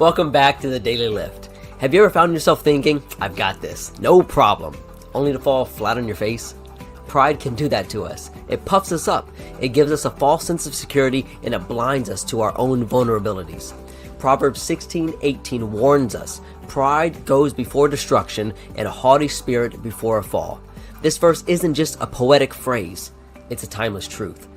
Welcome back to the Daily Lift. Have you ever found yourself thinking, I've got this, no problem, only to fall flat on your face? Pride can do that to us. It puffs us up, it gives us a false sense of security, and it blinds us to our own vulnerabilities. Proverbs 16:18 warns us, pride goes before destruction and a haughty spirit before a fall. This verse isn't just a poetic phrase, it's a timeless truth.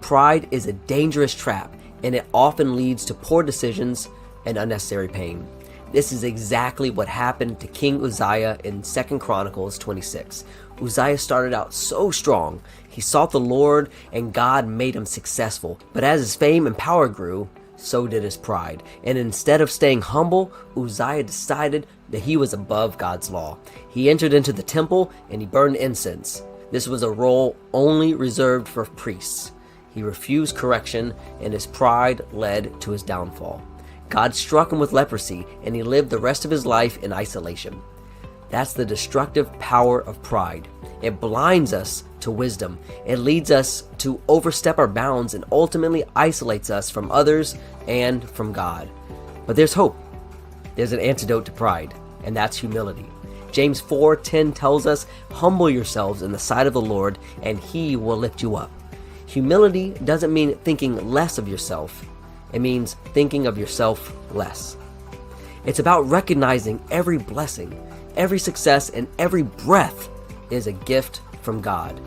Pride is a dangerous trap, and it often leads to poor decisions and unnecessary pain. This is exactly what happened to King Uzziah in 2 Chronicles 26. Uzziah started out so strong. He sought the Lord and God made him successful. But as his fame and power grew, so did his pride. And instead of staying humble, Uzziah decided that he was above God's law. He entered into the temple and he burned incense. This was a role only reserved for priests. He refused correction and his pride led to his downfall. God struck him with leprosy, and he lived the rest of his life in isolation. That's the destructive power of pride. It blinds us to wisdom. It leads us to overstep our bounds and ultimately isolates us from others and from God. But there's hope. There's an antidote to pride, and that's humility. James 4:10 tells us, humble yourselves in the sight of the Lord, and he will lift you up. Humility doesn't mean thinking less of yourself. It means thinking of yourself less. It's about recognizing every blessing, every success, and every breath is a gift from God.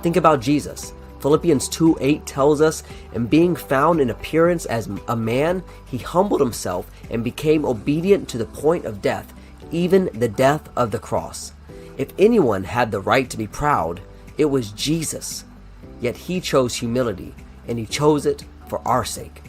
Think about Jesus. Philippians 2:8 tells us, and being found in appearance as a man, he humbled himself and became obedient to the point of death, even the death of the cross. If anyone had the right to be proud, it was Jesus. Yet he chose humility, and he chose it for our sake.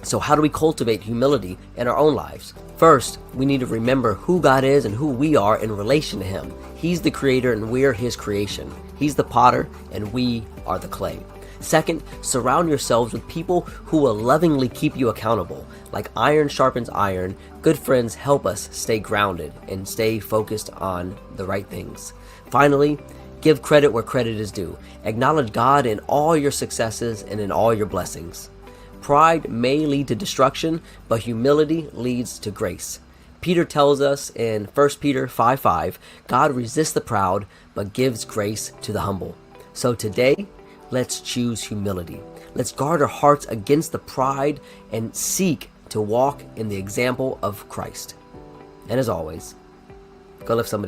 So how do we cultivate humility in our own lives? First, we need to remember who God is and who we are in relation to him. He's the creator and we're his creation. He's the potter and we are the clay. Second, surround yourselves with people who will lovingly keep you accountable. Like iron sharpens iron, good friends help us stay grounded and stay focused on the right things. Finally, give credit where credit is due. Acknowledge God in all your successes and in all your blessings. Pride may lead to destruction, but humility leads to grace. Peter tells us in 1 Peter 5:5, God resists the proud, but gives grace to the humble. So today, let's choose humility. Let's guard our hearts against the pride and seek to walk in the example of Christ. And as always, go lift somebody up.